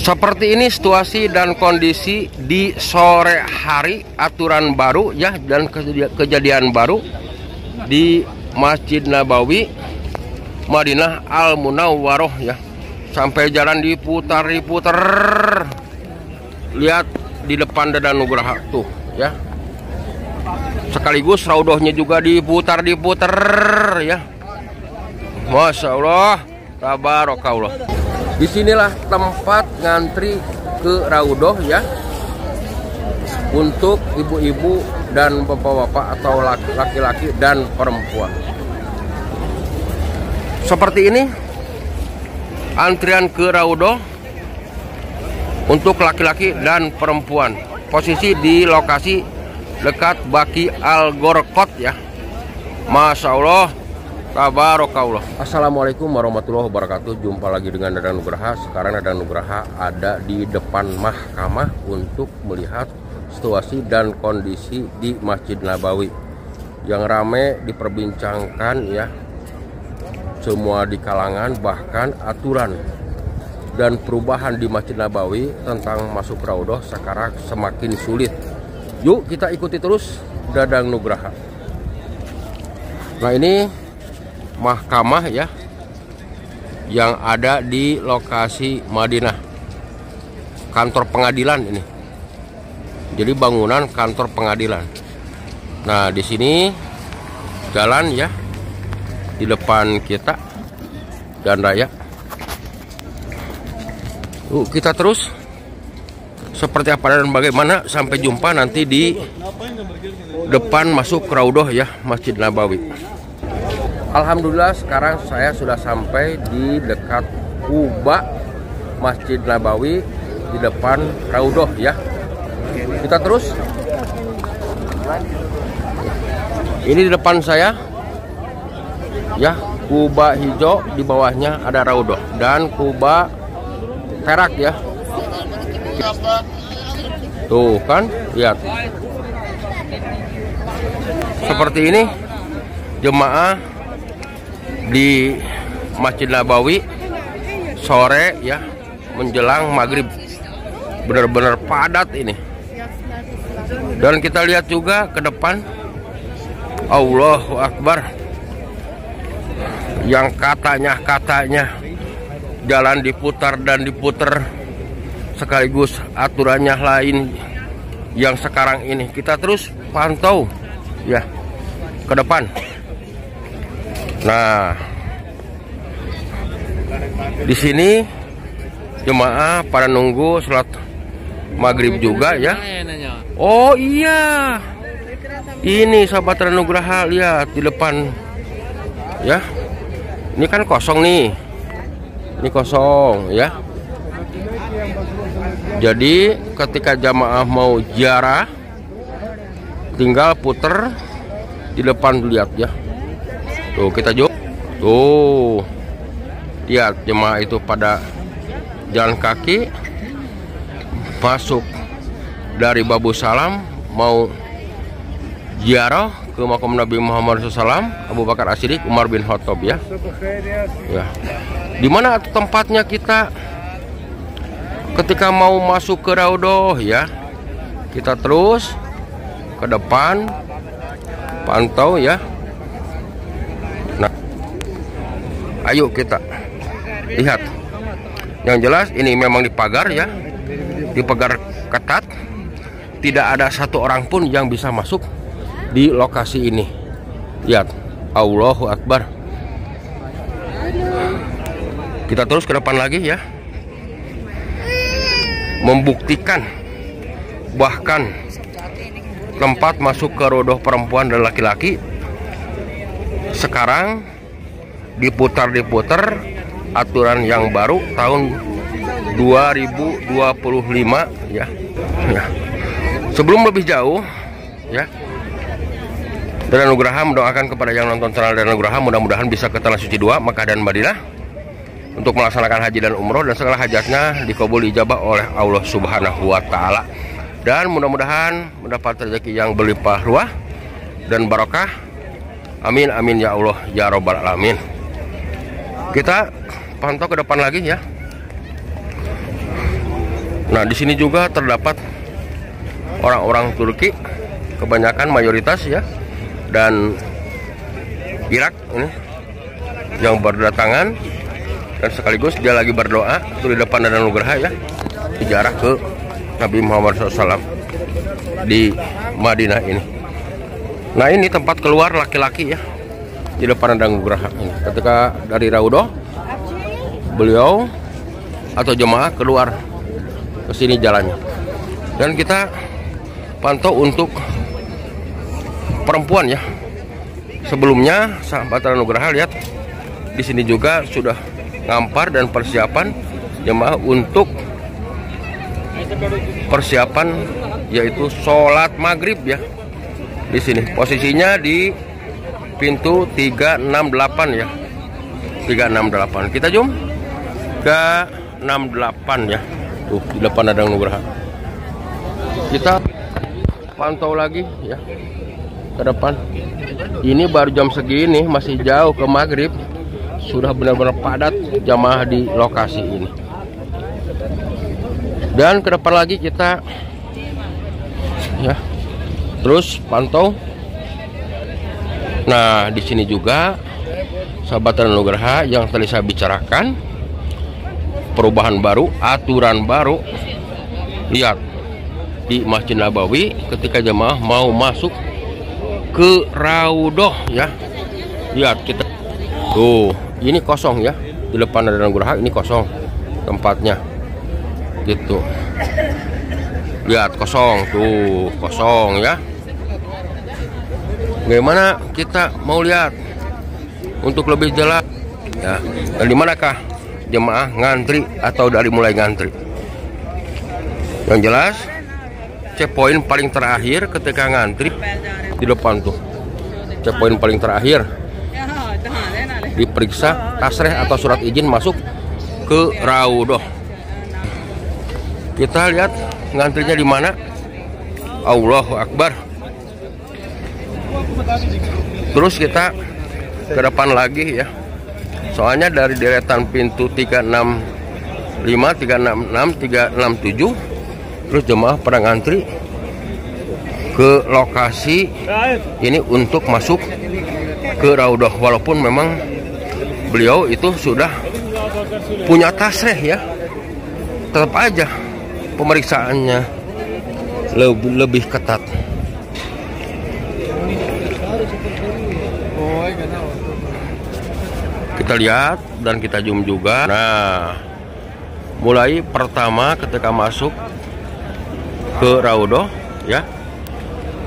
Seperti ini situasi dan kondisi di sore hari, aturan baru ya, dan kejadian baru di Masjid Nabawi Madinah Al Munawwaroh ya. Sampai jalan diputar-putar. Lihat di depan Dadan Nugraha tuh ya. Sekaligus raudohnya juga diputar-putar ya. Masya Allah, tabarakallah. Disinilah tempat ngantri ke raudoh ya, untuk ibu-ibu dan bapak-bapak atau laki-laki dan perempuan. Seperti ini antrian ke raudoh untuk laki-laki dan perempuan. Posisi di lokasi dekat Baqi Al-Gharqad ya. Masya Allah, tabarakallah. Assalamualaikum warahmatullahi wabarakatuh. Jumpa lagi dengan Dadan Nugraha. Sekarang Dadan Nugraha ada di depan mahkamah untuk melihat situasi dan kondisi di Masjid Nabawi yang ramai diperbincangkan ya. Semua di kalangan, bahkan aturan dan perubahan di Masjid Nabawi tentang masuk raudoh sekarang semakin sulit. Yuk kita ikuti terus Dadan Nugraha. Nah, ini mahkamah ya, yang ada di lokasi Madinah, kantor pengadilan ini. Jadi bangunan kantor pengadilan. Nah, di sini jalan ya, di depan kita jalan raya. Kita terus seperti apa dan bagaimana, sampai jumpa nanti di depan masuk raudoh ya, Masjid Nabawi. Alhamdulillah sekarang saya sudah sampai di dekat Quba Masjid Nabawi, di depan raudoh ya. Kita terus. Ini di depan saya ya, Quba hijau, di bawahnya ada raudoh, dan Quba perak ya. Tuh kan, lihat. Seperti ini jemaah di Masjid Nabawi sore ya, menjelang maghrib, benar-benar padat ini. Dan kita lihat juga ke depan, Allahu Akbar, yang katanya jalan diputar dan diputar, sekaligus aturannya lain yang sekarang ini. Kita terus pantau ya ke depan. Nah, di sini jemaah pada nunggu sholat maghrib juga ya. Oh iya, ini sahabat Dadan Nugraha, lihat di depan ya. Ini kan kosong nih, ini kosong ya. Jadi ketika jamaah mau ziarah, tinggal puter di depan, lihat ya. Tuh kita jauh. Tuh lihat jemaah itu pada jalan kaki masuk dari Babu Salam, mau ziarah ke makam Nabi Muhammad SAW, Abu Bakar As-Siddiq, Umar bin Khattab ya. Ya. Di mana tempatnya kita ketika mau masuk ke raudoh ya? Kita terus ke depan pantau ya. Nah, ayo kita lihat. Yang jelas ini memang dipagar ya, dipagar ketat. Tidak ada satu orang pun yang bisa masuk di lokasi ini. Lihat, Allahu Akbar. Kita terus ke depan lagi ya, membuktikan bahkan tempat masuk ke raudoh perempuan dan laki-laki sekarang diputar aturan yang baru tahun 2025 ya. Ya. Sebelum lebih jauh ya, Dadan Nugraha mendoakan kepada yang nonton channel Dadan Nugraha, mudah-mudahan bisa ke Tanah Suci 2 Makkah dan Madinah untuk melaksanakan haji dan umroh, dan segala hajatnya dikabul ijabah oleh Allah Subhanahu wa Ta'ala, dan mudah-mudahan mendapat rezeki yang berlimpah ruah dan barokah. Amin amin ya Allah ya Rabbal alamin. Kita pantau ke depan lagi ya. Nah, di sini juga terdapat orang-orang Turki, kebanyakan mayoritas ya, dan Irak ini yang berdatangan, dan sekaligus dia lagi berdoa itu di depan Danau Nugraha ya, ziarah ke Nabi Muhammad SAW di Madinah ini. Nah, ini tempat keluar laki-laki ya, di depan Danau Nugraha ini. Ketika dari Raudhah, beliau atau jemaah keluar ke sini jalannya, dan kita pantau untuk perempuan ya. Sebelumnya sahabat Danau Nugraha lihat di sini juga sudah ngampar dan persiapan jemaah untuk persiapan yaitu sholat maghrib ya. Di sini posisinya di pintu 368 ya, 368. Kita zoom ke 68 ya, tuh di depan ada Nugraha. Kita pantau lagi ya ke depan. Ini baru jam segini, masih jauh ke maghrib, sudah benar-benar padat jamaah di lokasi ini. Dan ke depan lagi kita ya terus pantau. Nah, di sini juga sahabat Danau Nugraha yang tadi saya bicarakan, perubahan baru, aturan baru. Lihat di Masjid Nabawi ketika jemaah mau masuk ke Raudhah ya. Lihat kita tuh, ini kosong ya, di depan Danau Nugraha ini kosong tempatnya gitu. Lihat kosong tuh, kosong ya. Bagaimana kita mau lihat untuk lebih jelas ya, dan di manakah jemaah ngantri atau dari mulai ngantri. Yang jelas checkpoint paling terakhir ketika ngantri di depan tuh, checkpoint paling terakhir diperiksa tasreh atau surat izin masuk ke Raudhah. Kita lihat ngantrinya di mana. Allahu Akbar. Terus kita ke depan lagi ya, soalnya dari deretan pintu 365, 366, 367 terus jemaah pada ngantri ke lokasi ini untuk masuk ke Raudhah. Walaupun memang beliau itu sudah punya tasreh ya, tetap aja pemeriksaannya lebih ketat. Kita lihat dan kita zoom juga. Nah, mulai pertama ketika masuk ke Raudhah ya,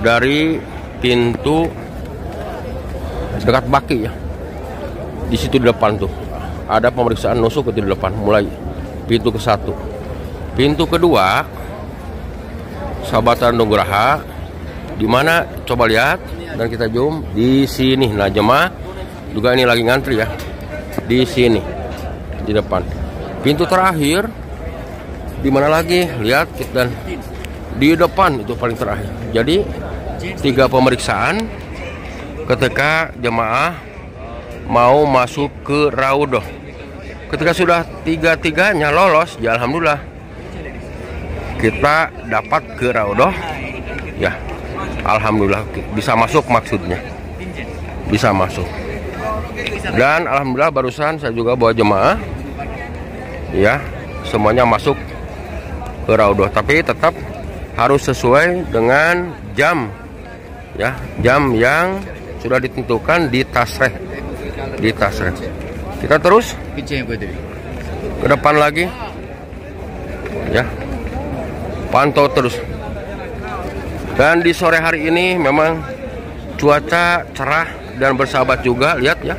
dari pintu dekat Baki ya, di situ di depan tuh ada pemeriksaan nusuk di depan, mulai pintu ke-1. Pintu kedua sahabat Danau Nugraha di mana, coba lihat dan kita zoom di sini. Nah, jemaah juga ini lagi ngantri ya, di sini di depan. Pintu terakhir di mana lagi? Lihat dan di depan itu paling terakhir. Jadi 3 pemeriksaan ketika jemaah mau masuk ke Raudhah. Ketika sudah 3-3-nya lolos, ya alhamdulillah kita dapat ke Raudhah ya. Alhamdulillah bisa masuk, maksudnya bisa masuk. Dan alhamdulillah barusan saya juga bawa jemaah ya, semuanya masuk ke Raudhah, tapi tetap harus sesuai dengan jam ya, jam yang sudah ditentukan di tasreh, di tasreh. Kita terus ke depan lagi ya, pantau terus. Dan di sore hari ini memang cuaca cerah dan bersahabat juga. Lihat ya,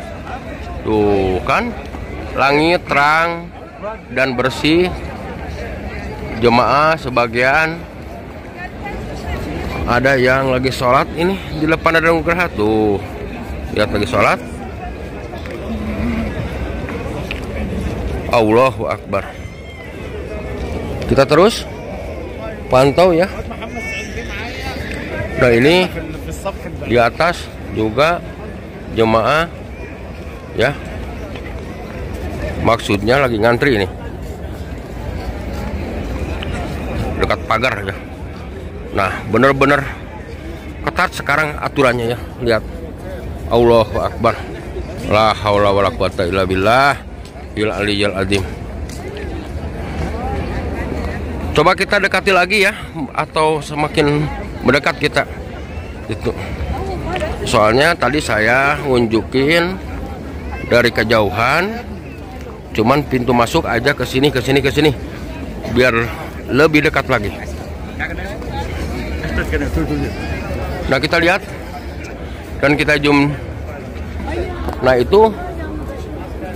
tuh kan langit terang dan bersih. Jemaah sebagian ada yang lagi sholat ini di depan Danau Nugraha tuh, lihat lagi sholat. Allahu Akbar. Kita terus pantau ya. Nah, ini di atas juga jemaah ya, maksudnya lagi ngantri ini. dekat pagar ya. Nah, bener-bener ketat sekarang aturannya ya. Lihat. Allahu Akbar. La haula wala quwata illa billah. Il aliyil azim. Coba kita dekati lagi ya, atau semakin mendekat kita. Itu. Soalnya tadi saya nunjukin dari kejauhan, cuman pintu masuk aja ke sini, biar lebih dekat lagi. Nah, kita lihat dan kita zoom. Nah, itu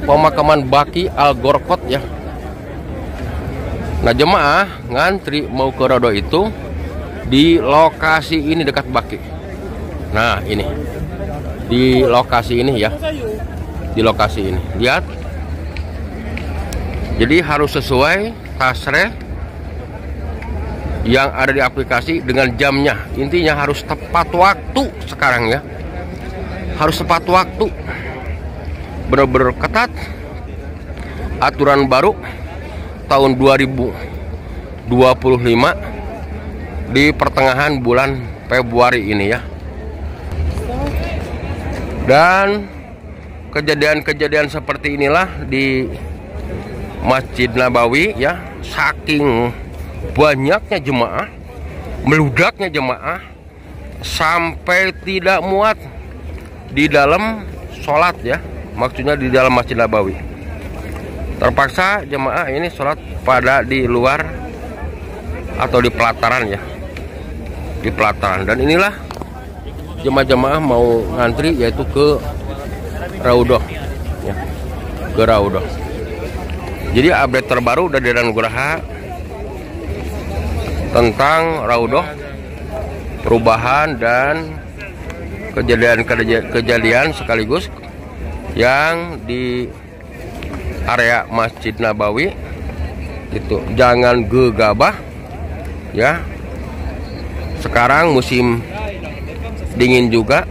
pemakaman Baqi Al-Gharqad ya. Nah, jemaah ngantri mau ke Raudah itu di lokasi ini dekat Baqi. Nah, ini di lokasi ini ya, di lokasi ini. Lihat. Jadi harus sesuai tasreh yang ada di aplikasi dengan jamnya. Intinya harus tepat waktu sekarang ya. Harus tepat waktu. Benar-benar ketat. Aturan baru tahun 2025 di pertengahan bulan Februari ini ya. Dan kejadian-kejadian seperti inilah di Masjid Nabawi ya. Saking banyaknya jemaah, meludaknya jemaah, sampai tidak muat di dalam sholat ya, maksudnya di dalam Masjid Nabawi. Terpaksa jemaah ini sholat pada di luar atau di pelataran ya, di pelataran. Dan inilah jemaah-jemaah mau ngantri yaitu ke Raudah ya, ke Raudah. Jadi update terbaru dari Nugraha tentang Raudah, perubahan dan kejadian sekaligus yang di area Masjid Nabawi itu. Jangan gegabah ya. Sekarang musim dingin juga,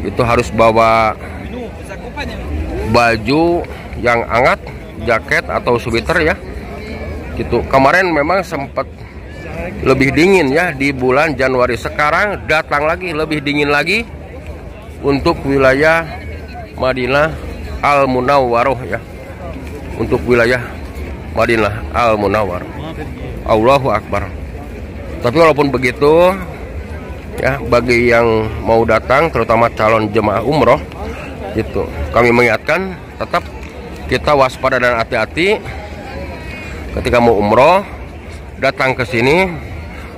itu harus bawa baju yang hangat, jaket atau sweater ya. Gitu. Kemarin memang sempat lebih dingin ya di bulan Januari. Sekarang datang lagi lebih dingin lagi untuk wilayah Madinah Al-Munawwarah ya. Untuk wilayah Madinah Al-Munawwarah. Allahu Akbar. Tapi walaupun begitu ya, bagi yang mau datang terutama calon jemaah umroh gitu, kami mengingatkan tetap kita waspada dan hati-hati ketika mau umroh. Datang ke sini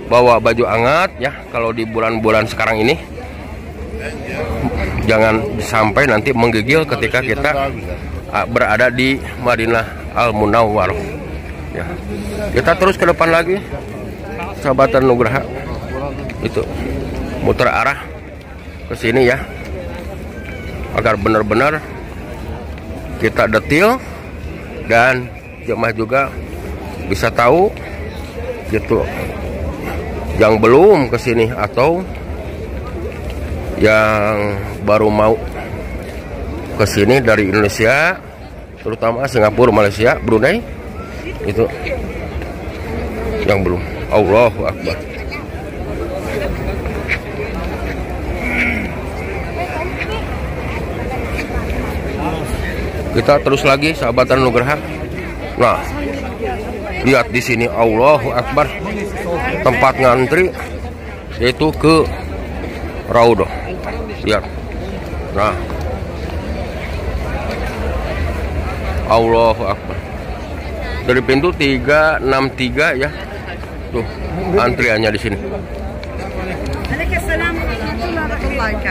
bawa baju hangat ya. Kalau di bulan-bulan sekarang ini jangan sampai nanti menggigil ketika kita berada di Madinah Al-Munawwarah ya. Kita terus ke depan lagi, sahabatan Nugraha, itu muter arah ke sini ya, agar benar-benar kita detil dan jemaah juga bisa tahu gitu, yang belum ke sini atau yang baru mau ke sini dari Indonesia, terutama Singapura, Malaysia, Brunei, itu yang belum. Allahu Akbar. Kita terus lagi sahabatan Nugraha. Nah, lihat di sini, Allahu Akbar, tempat ngantri yaitu ke Raudah. Lihat. Nah, Allahu Akbar. Dari pintu 363 ya. Tuh, antriannya di sini.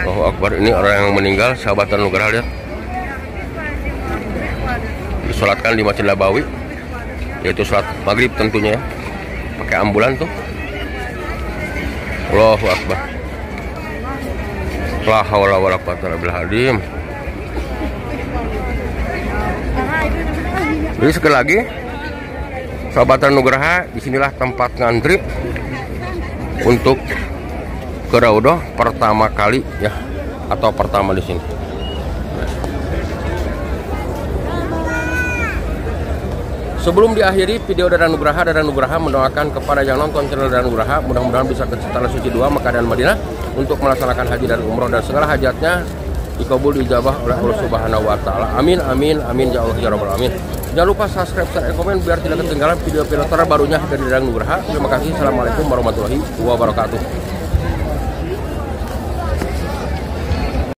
Allahu Akbar. Ini orang yang meninggal, sahabatan Nugraha, lihat. Disolatkan di Masjid Nabawi, yaitu sholat maghrib tentunya ya, pakai ambulan tuh. Allahu Akbar. La haula wala quwata illa billah. Jadi sekali lagi sahabatan Nugraha, disinilah tempat ngantri untuk ke Raudah pertama kali ya, atau pertama di sini. Sebelum diakhiri video Dadan Nugraha mendoakan kepada yang nonton channel Dadan Nugraha mudah-mudahan bisa ke Tanah Suci 2 Makkah dan Madinah untuk melaksanakan haji dan umroh dan segala hajatnya dikabul dijabah oleh Allah Subhanahu wa taala. Amin amin amin ya Allah ya rabbal alamin. Jangan lupa subscribe, share, dan komen biar tidak ketinggalan video-video terbarunya dari Dadan Nugraha. Terima kasih. Assalamualaikum warahmatullahi wabarakatuh.